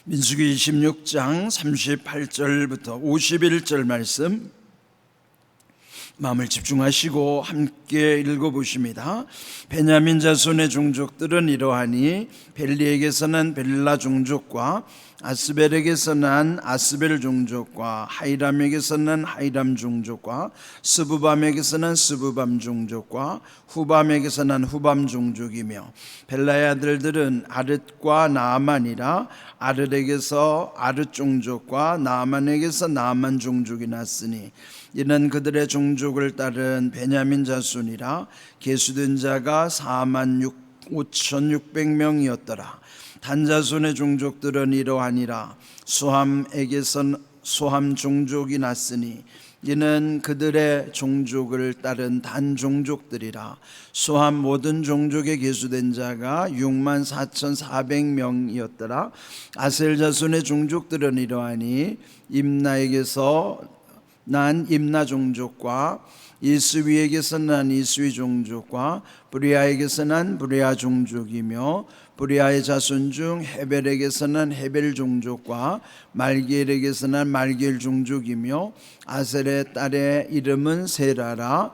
민수기 26장 38절부터 51절 말씀 마음을 집중하시고 함께 읽어보십니다. 베냐민 자손의 종족들은 이러하니 벨리에게서 난 벨라 종족과 아스벨에게서 난 아스벨 종족과 하이람에게서 난 하이람 종족과 스부밤에게서 난 스부밤 종족과 후밤에게서 난 후밤 종족이며 벨라의 아들들은 아르과 나아만이라 아르에게서 아르 종족과 나아만에게서 나아만 종족이 났으니 이는 그들의 종족을 따른 베냐민 자손이라 계수된 자가 45,600명이었더라. 단자손의 종족들은 이러하니라. 수함에게서 수함 종족이 났으니 이는 그들의 종족을 따른 단 종족들이라. 수함 모든 종족에 계수된 자가 64,400명이었더라. 아셀 자손의 종족들은 이러하니 임나에게서 난 임나 종족과 이스위에게서 난 이스위 종족과 브리아에게서 난 브리아 종족이며 브리아의 자손 중 헤벨에게서 난 헤벨 종족과 말기엘에게서 난 말기엘 종족이며 아셀의 딸의 이름은 세라라.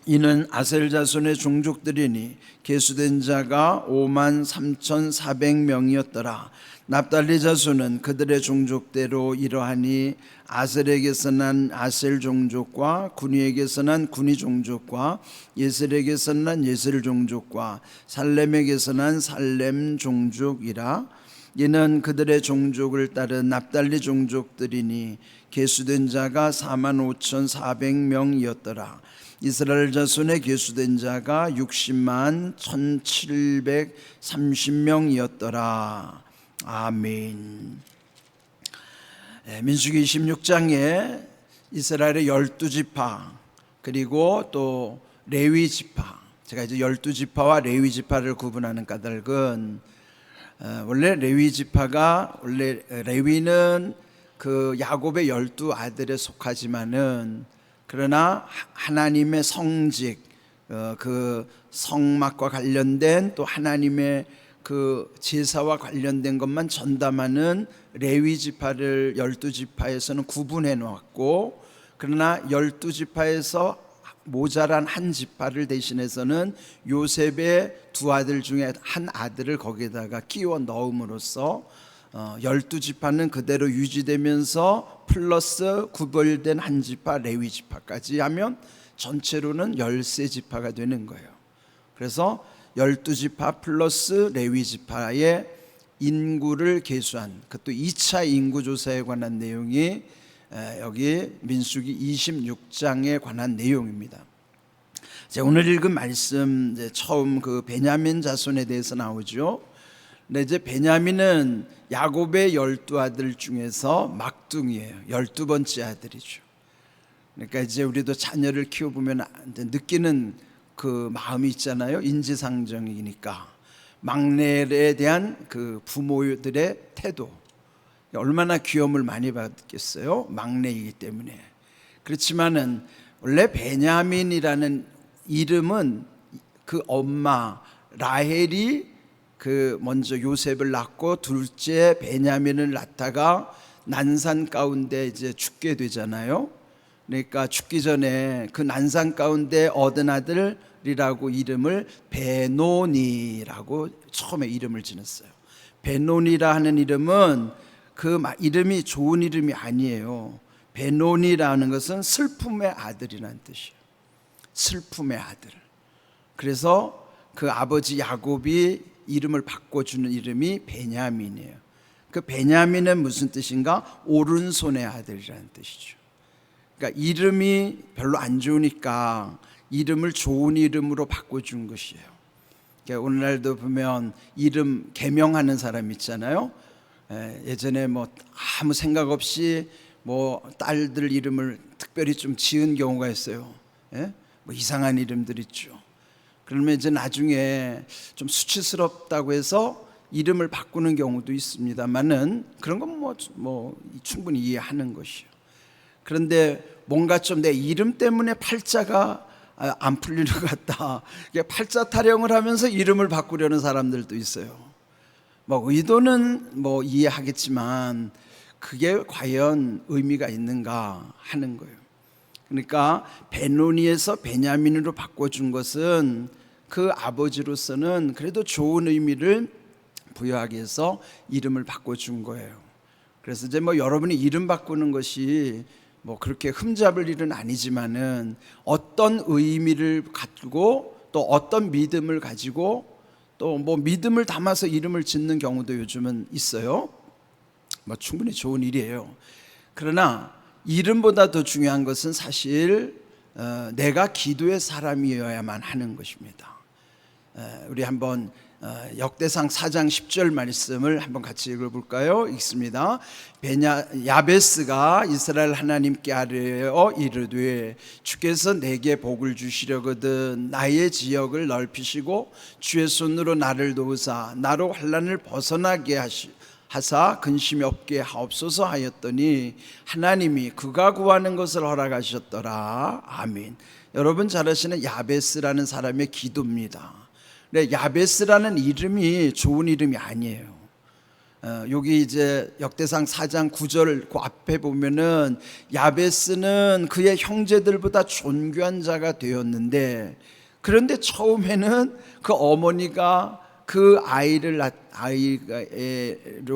이는 아셀 자손의 종족들이니 계수된 자가 53,400명이었더라. 납달리 자손은 그들의 종족대로 이러하니 아셀에게서 난 아셀 종족과 구니에게서 난 구니 종족과 예셀에게서 난 예셀 종족과 살렘에게서 난 살렘 종족이라. 이는 그들의 종족을 따른 납달리 종족들이니 계수된 자가 45,400명이었더라. 이스라엘 자손의 계수된 자가 60만 1,730명이었더라. 아멘. 민수기 26장에 이스라엘의 12지파 그리고 또 레위 지파, 제가 이제 12지파와 레위 지파를 구분하는 까닭은 원래 레위 지파가 원래 레위는 그 야곱의 12아들에 속하지만은 그러나 하나님의 성직, 그 성막과 관련된 또 하나님의 그 제사와 관련된 것만 전담하는 레위 지파를 12지파에서는 구분해 놓았고, 그러나 12지파에서 모자란 한 지파를 대신해서는 요셉의 두 아들 중에 한 아들을 거기에다가 끼워 넣음으로써 12지파는 그대로 유지되면서 플러스 구별된 한 지파 레위 지파까지 하면 전체로는 13지파가 되는 거예요. 그래서 12지파 플러스 레위 지파의 인구를 계수한 그것도 2차 인구조사에 관한 내용이 여기 민수기 26장에 관한 내용입니다. 오늘 읽은 말씀 처음 그 베냐민 자손에 대해서 나오죠. 근데 이제 베냐민은 야곱의 12아들 중에서 막둥이에요. 12번째 아들이죠. 그러니까 이제 우리도 자녀를 키워보면 느끼는 그 마음이 있잖아요. 인지상정이니까 막내에 대한 그 부모들의 태도, 얼마나 귀여움을 많이 받겠어요. 막내이기 때문에. 그렇지만은 원래 베냐민이라는 이름은 그 엄마 라헬이 그 먼저 요셉을 낳고 둘째 베냐민을 낳다가 난산 가운데 이제 죽게 되잖아요. 그러니까 죽기 전에 그 난산 가운데 얻은 아들이라고 이름을 베노니라고 처음에 이름을 지었어요. 베노니라 하는 이름은 그 이름이 좋은 이름이 아니에요. 베노니라는 것은 슬픔의 아들이라는 뜻이에요. 슬픔의 아들. 그래서 그 아버지 야곱이 이름을 바꿔주는 이름이 베냐민이에요. 그 베냐민은 무슨 뜻인가? 오른손의 아들이라는 뜻이죠. 그러니까 이름이 별로 안 좋으니까 이름을 좋은 이름으로 바꿔준 것이에요. 그러니까 오늘날도 보면 이름 개명하는 사람 있잖아요. 예전에 뭐 아무 생각 없이 뭐 딸들 이름을 특별히 좀 지은 경우가 있어요. 뭐 이상한 이름들 있죠. 그러면 이제 나중에 좀 수치스럽다고 해서 이름을 바꾸는 경우도 있습니다만은 그런 건 뭐 충분히 이해하는 것이요. 그런데 뭔가 좀 내 이름 때문에 팔자가 안 풀리는 것 같다. 팔자 타령을 하면서 이름을 바꾸려는 사람들도 있어요. 뭐 의도는 뭐 이해하겠지만 그게 과연 의미가 있는가 하는 거예요. 그러니까 베노니에서 베냐민으로 바꿔준 것은 그 아버지로서는 그래도 좋은 의미를 부여하기 위해서 이름을 바꿔준 거예요. 그래서 이제 뭐 여러분이 이름 바꾸는 것이 뭐 그렇게 흠잡을 일은 아니지만은 어떤 의미를 가지고 또 어떤 믿음을 가지고 또 뭐 믿음을 담아서 이름을 짓는 경우도 요즘은 있어요. 뭐 충분히 좋은 일이에요. 그러나 이름보다 더 중요한 것은 사실 내가 기도의 사람이어야만 하는 것입니다. 우리 한번 역대상 4장 10절 말씀을 한번 같이 읽어볼까요? 읽습니다. 야베스가 이스라엘 하나님께 아뢰어 이르되 주께서 내게 복을 주시려거든 나의 지역을 넓히시고 주의 손으로 나를 도우사 나로 환난을 벗어나게 하사 근심이 없게 하옵소서 하였더니 하나님이 그가 구하는 것을 허락하셨더라. 아멘. 여러분 잘 아시는 야베스라는 사람의 기도입니다. 네, 야베스라는 이름이 좋은 이름이 아니에요. 여기 이제 역대상 4장 9절 그 앞에 보면은 야베스는 그의 형제들보다 존귀한 자가 되었는데, 그런데 처음에는 그 어머니가 그 아이로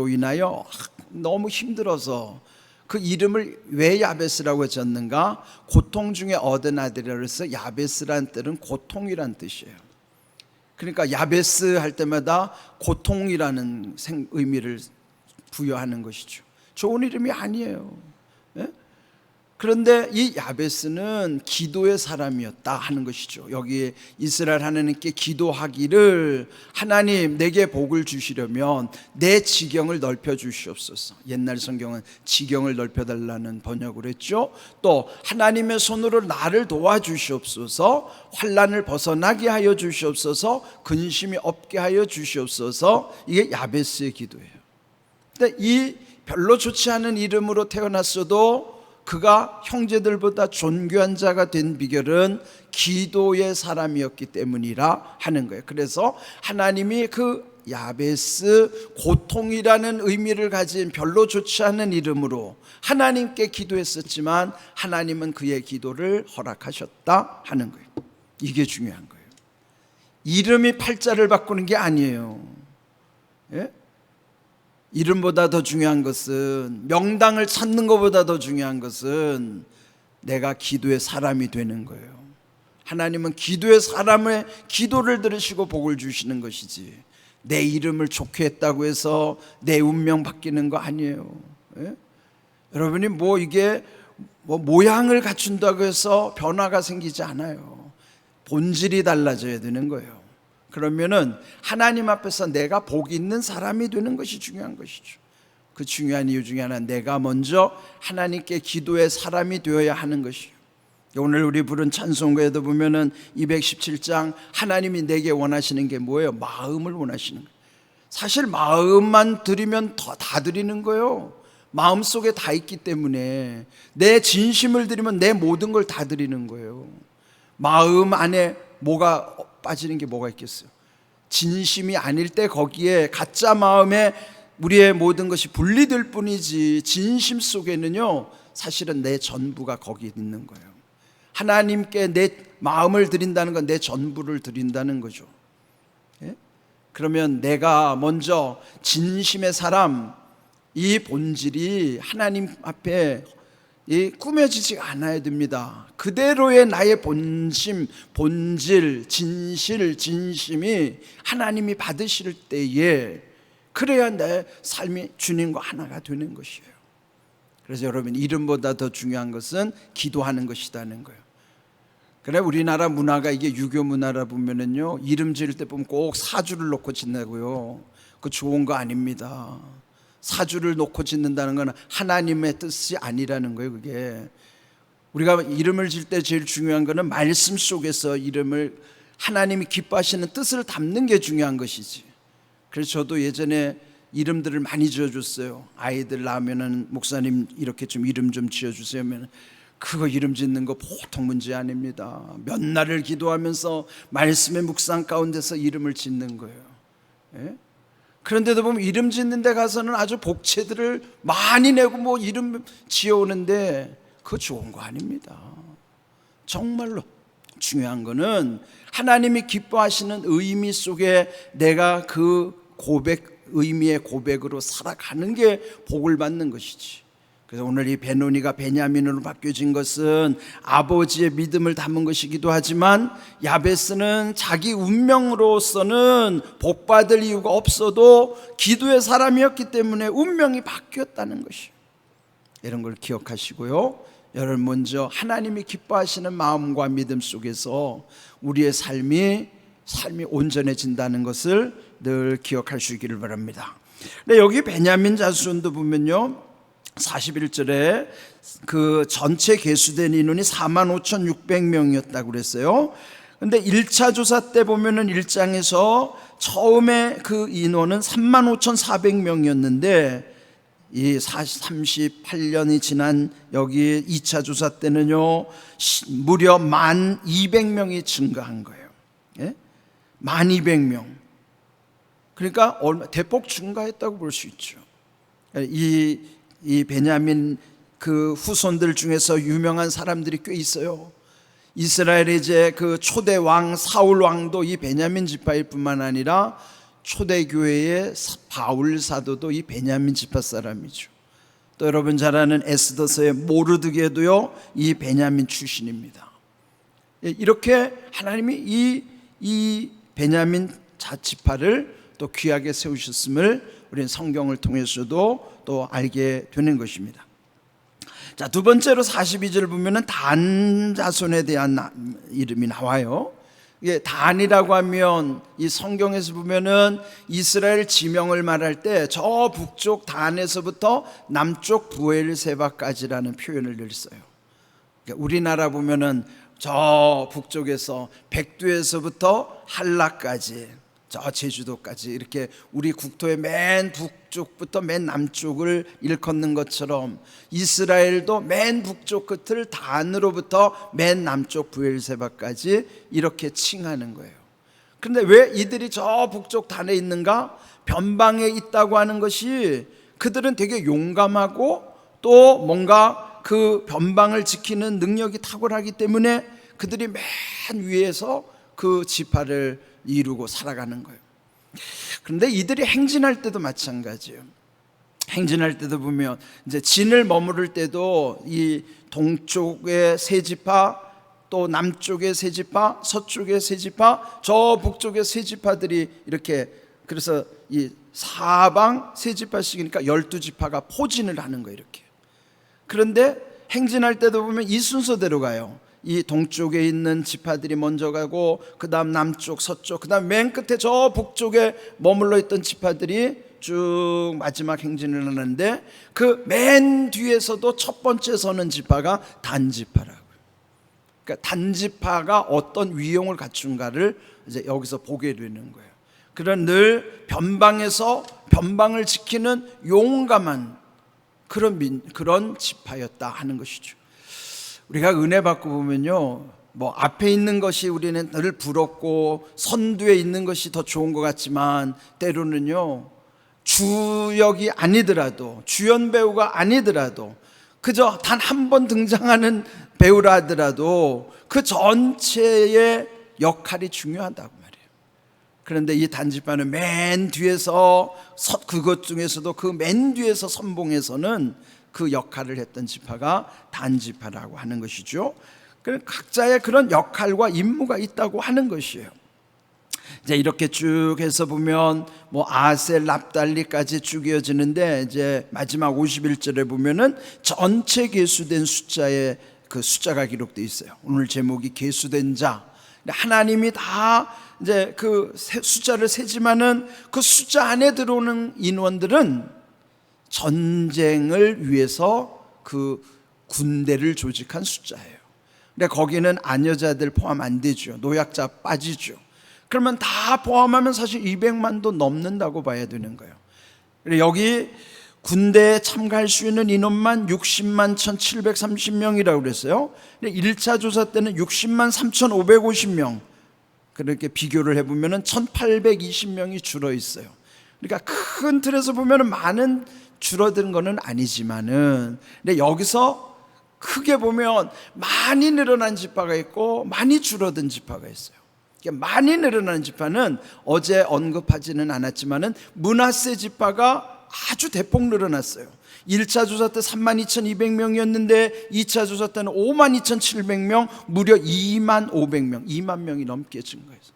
인하여 너무 힘들어서 그 이름을 왜 야베스라고 졌는가? 고통 중에 얻은 아들이라서 야베스란 뜻은 고통이란 뜻이에요. 그러니까 야베스 할 때마다 고통이라는 의미를 부여하는 것이죠. 좋은 이름이 아니에요. 예? 그런데 이 야베스는 기도의 사람이었다 하는 것이죠. 여기 이스라엘 하나님께 기도하기를 하나님 내게 복을 주시려면 내 지경을 넓혀 주시옵소서. 옛날 성경은 지경을 넓혀 달라는 번역을 했죠. 또 하나님의 손으로 나를 도와주시옵소서, 환난을 벗어나게 하여 주시옵소서, 근심이 없게 하여 주시옵소서. 이게 야베스의 기도예요. 근데 이 별로 좋지 않은 이름으로 태어났어도 그가 형제들보다 존귀한 자가 된 비결은 기도의 사람이었기 때문이라 하는 거예요. 그래서 하나님이 그 야베스, 고통이라는 의미를 가진 별로 좋지 않은 이름으로 하나님께 기도했었지만 하나님은 그의 기도를 허락하셨다 하는 거예요. 이게 중요한 거예요. 이름이 팔자를 바꾸는 게 아니에요. 예? 이름보다 더 중요한 것은, 명당을 찾는 것보다 더 중요한 것은 내가 기도의 사람이 되는 거예요. 하나님은 기도의 사람의 기도를 들으시고 복을 주시는 것이지 내 이름을 좋게 했다고 해서 내 운명 바뀌는 거 아니에요. 예? 여러분이 뭐 이게 뭐 모양을 갖춘다고 해서 변화가 생기지 않아요. 본질이 달라져야 되는 거예요. 그러면은 하나님 앞에서 내가 복 있는 사람이 되는 것이 중요한 것이죠. 그 중요한 이유 중에 하나는 내가 먼저 하나님께 기도의 사람이 되어야 하는 것이요. 오늘 우리 부른 찬송가에도 보면은 217장 하나님이 내게 원하시는 게 뭐예요? 마음을 원하시는 거예요. 사실 마음만 드리면 다 드리는 거예요. 마음속에 다 있기 때문에 내 진심을 드리면 내 모든 걸 다 드리는 거예요. 마음 안에 뭐가 빠지는 게 뭐가 있겠어요? 진심이 아닐 때 거기에 가짜 마음에 우리의 모든 것이 분리될 뿐이지 진심 속에는요 사실은 내 전부가 거기 있는 거예요. 하나님께 내 마음을 드린다는 건 내 전부를 드린다는 거죠. 예? 그러면 내가 먼저 진심의 사람, 이 본질이 하나님 앞에 꾸며지지 않아야 됩니다. 그대로의 나의 본심, 본질, 진실, 진심이 하나님이 받으실 때에 그래야 내 삶이 주님과 하나가 되는 것이에요. 그래서 여러분 이름보다 더 중요한 것은 기도하는 것이라는 거예요. 그래 우리나라 문화가 이게 유교 문화라 보면은요 이름 지을 때 보면 꼭 사주를 놓고 짓는다고요. 그거 좋은 거 아닙니다. 사주를 놓고 짓는다는 건 하나님의 뜻이 아니라는 거예요. 그게 우리가 이름을 지을 때 제일 중요한 거는 말씀 속에서 이름을 하나님이 기뻐하시는 뜻을 담는 게 중요한 것이지. 그래서 저도 예전에 이름들을 많이 지어줬어요. 아이들 낳으면은 목사님 이렇게 좀 이름 좀 지어주세요 하면 그거 이름 짓는 거 보통 문제 아닙니다. 몇 날을 기도하면서 말씀의 묵상 가운데서 이름을 짓는 거예요. 예? 그런데도 보면 이름 짓는 데 가서는 아주 복채들을 많이 내고 뭐 이름 지어오는데 그거 좋은 거 아닙니다. 정말로 중요한 거는 하나님이 기뻐하시는 의미 속에 내가 그 의미의 고백으로 살아가는 게 복을 받는 것이지. 그래서 오늘 이 베노니가 베냐민으로 바뀌어진 것은 아버지의 믿음을 담은 것이기도 하지만, 야베스는 자기 운명으로서는 복받을 이유가 없어도 기도의 사람이었기 때문에 운명이 바뀌었다는 것이에요. 이런 걸 기억하시고요, 여러분 먼저 하나님이 기뻐하시는 마음과 믿음 속에서 우리의 삶이 온전해진다는 것을 늘 기억하시기를 바랍니다. 근데 여기 베냐민 자손도 보면요, 41절에 그 전체 계수된 인원이 45,600명이었다고 그랬어요. 근데 1차 조사 때 보면은 1장에서 처음에 그 인원은 35,400명이었는데 이 38년이 지난 여기 2차 조사 때는요 무려 1,200명이 증가한 거예요. 예? 1,200명. 그러니까 대폭 증가했다고 볼 수 있죠. 이 베냐민 그 후손들 중에서 유명한 사람들이 꽤 있어요. 이스라엘의 이제 그 초대 왕 사울 왕도 이 베냐민 지파일 뿐만 아니라 초대 교회의 바울 사도도 이 베냐민 지파 사람이죠. 또 여러분 잘 아는 에스더서의 모르드게도요 이 베냐민 출신입니다. 이렇게 하나님이 이 베냐민 지파를 또 귀하게 세우셨음을 우리는 성경을 통해서도 또 알게 되는 것입니다. 자, 두 번째로 42절 보면은 단 자손에 대한 이름이 나와요. 이게 단이라고 하면 이 성경에서 보면은 이스라엘 지명을 말할 때 저 북쪽 단에서부터 남쪽 부엘세바까지라는 표현을 늘 써요. 그러니까 우리나라 보면은 저 북쪽에서 백두에서부터 한라까지, 저 제주도까지 이렇게 우리 국토의 맨 북쪽부터 맨 남쪽을 일컫는 것처럼 이스라엘도 맨 북쪽 끝을 단으로부터 맨 남쪽 부엘세바까지 이렇게 칭하는 거예요. 그런데 왜 이들이 저 북쪽 단에 있는가? 변방에 있다고 하는 것이 그들은 되게 용감하고 또 뭔가 그 변방을 지키는 능력이 탁월하기 때문에 그들이 맨 위에서 그 지파를 이루고 살아가는 거예요. 그런데 이들이 행진할 때도 마찬가지예요. 행진할 때도 보면 이제 진을 머무를 때도 이 동쪽의 세 지파, 또 남쪽의 세 지파, 서쪽의 세 지파, 저 북쪽의 세 지파들이 이렇게, 그래서 이 사방 세 지파씩이니까 12지파가 포진을 하는 거예요, 이렇게. 그런데 행진할 때도 보면 이 순서대로 가요. 이 동쪽에 있는 지파들이 먼저 가고, 그 다음 남쪽, 서쪽, 그 다음 맨 끝에 저 북쪽에 머물러 있던 지파들이 쭉 마지막 행진을 하는데, 그 맨 뒤에서도 첫 번째 서는 지파가 단지파라고요. 그러니까 단지파가 어떤 위용을 갖춘가를 이제 여기서 보게 되는 거예요. 그런 늘 변방에서 변방을 지키는 용감한 그런 지파였다 하는 것이죠. 우리가 은혜 받고 보면요, 뭐 앞에 있는 것이 우리는 늘 부럽고 선두에 있는 것이 더 좋은 것 같지만, 때로는요 주역이 아니더라도, 주연 배우가 아니더라도, 그저 단 한 번 등장하는 배우라 하더라도 그 전체의 역할이 중요하다고 말이에요. 그런데 이 단지파는 맨 뒤에서, 그것 중에서도 그 맨 뒤에서 선봉에서는 그 역할을 했던 지파가 단지파라고 하는 것이죠. 각자의 그런 역할과 임무가 있다고 하는 것이에요. 이제 이렇게 쭉 해서 보면 뭐 아셀, 납달리까지 쭉 이어지는데, 이제 마지막 51절에 보면은 전체 계수된 숫자의 그 숫자가 기록되어 있어요. 오늘 제목이 계수된 자. 하나님이 다 이제 그 숫자를 세지만은 그 숫자 안에 들어오는 인원들은 전쟁을 위해서 그 군대를 조직한 숫자예요. 근데 거기는 아녀자들 포함 안 되죠. 노약자 빠지죠. 그러면 다 포함하면 사실 200만도 넘는다고 봐야 되는 거예요. 여기 군대에 참가할 수 있는 인원만 60만 1730명이라고 그랬어요. 1차 조사 때는 60만 3550명. 그렇게 비교를 해보면 1820명이 줄어 있어요. 그러니까 큰 틀에서 보면 많은 줄어든 거는 아니지만은, 근데 여기서 크게 보면 많이 늘어난 지파가 있고 많이 줄어든 지파가 있어요. 많이 늘어난 지파는 어제 언급하지는 않았지만은 므낫세 지파가 아주 대폭 늘어났어요. 1차 조사 때 32,200명이었는데 2차 조사 때는 52,700명, 무려 25,000명, 2만 명이 넘게 증가했어요.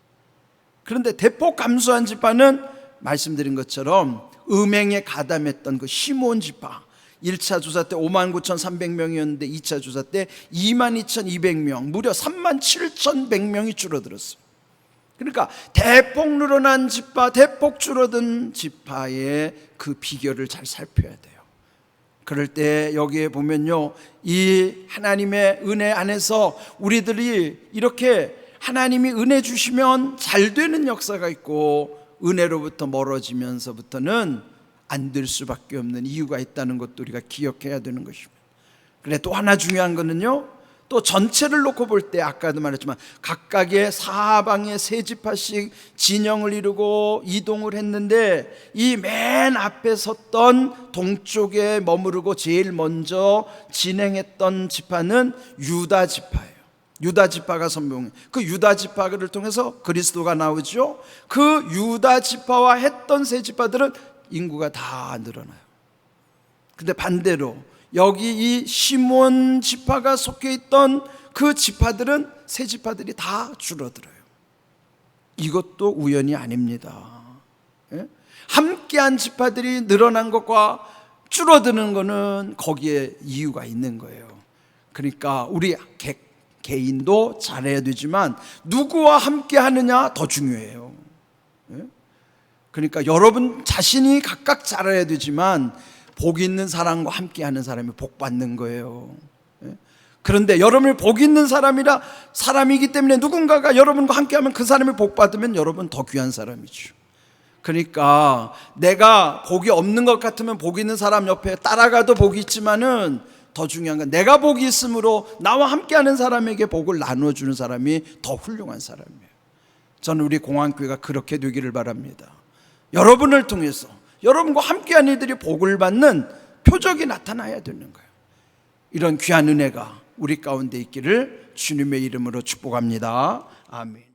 그런데 대폭 감소한 지파는 말씀드린 것처럼 음행에 가담했던 그 시므온 지파, 1차 조사 때 59,300명이었는데 2차 조사 때 22,200명, 무려 37,100명이 줄어들었어요. 그러니까 대폭 늘어난 지파, 대폭 줄어든 지파의 그 비결을 잘 살펴야 돼요. 그럴 때 여기에 보면요, 이 하나님의 은혜 안에서 우리들이 이렇게 하나님이 은혜 주시면 잘 되는 역사가 있고, 은혜로부터 멀어지면서부터는 안 될 수밖에 없는 이유가 있다는 것도 우리가 기억해야 되는 것입니다. 그래, 또 하나 중요한 거는요, 또 전체를 놓고 볼 때 아까도 말했지만 각각의 사방에 세 지파씩 진영을 이루고 이동을 했는데, 이 맨 앞에 섰던 동쪽에 머무르고 제일 먼저 진행했던 지파는 유다 지파예요. 유다 지파가 선봉해. 그 유다 지파를 통해서 그리스도가 나오죠. 그 유다 지파와 했던 세 지파들은 인구가 다 늘어나요. 근데 반대로 여기 이 시므온 지파가 속해 있던 그 지파들은, 세 지파들이 다 줄어들어요. 이것도 우연이 아닙니다. 함께한 지파들이 늘어난 것과 줄어드는 것은 거기에 이유가 있는 거예요. 그러니까 우리 개인도 잘해야 되지만 누구와 함께 하느냐 더 중요해요. 그러니까 여러분 자신이 각각 잘해야 되지만 복 있는 사람과 함께하는 사람이 복 받는 거예요. 그런데 여러분이 복 있는 사람이기 때문에 누군가가 여러분과 함께하면 그 사람이 복 받으면 여러분 더 귀한 사람이죠. 그러니까 내가 복이 없는 것 같으면 복 있는 사람 옆에 따라가도 복이 있지만은 더 중요한 건 내가 복이 있으므로 나와 함께하는 사람에게 복을 나눠주는 사람이 더 훌륭한 사람이에요. 저는 우리 공항교회가 그렇게 되기를 바랍니다. 여러분을 통해서 여러분과 함께한 이들이 복을 받는 표적이 나타나야 되는 거예요. 이런 귀한 은혜가 우리 가운데 있기를 주님의 이름으로 축복합니다. 아멘.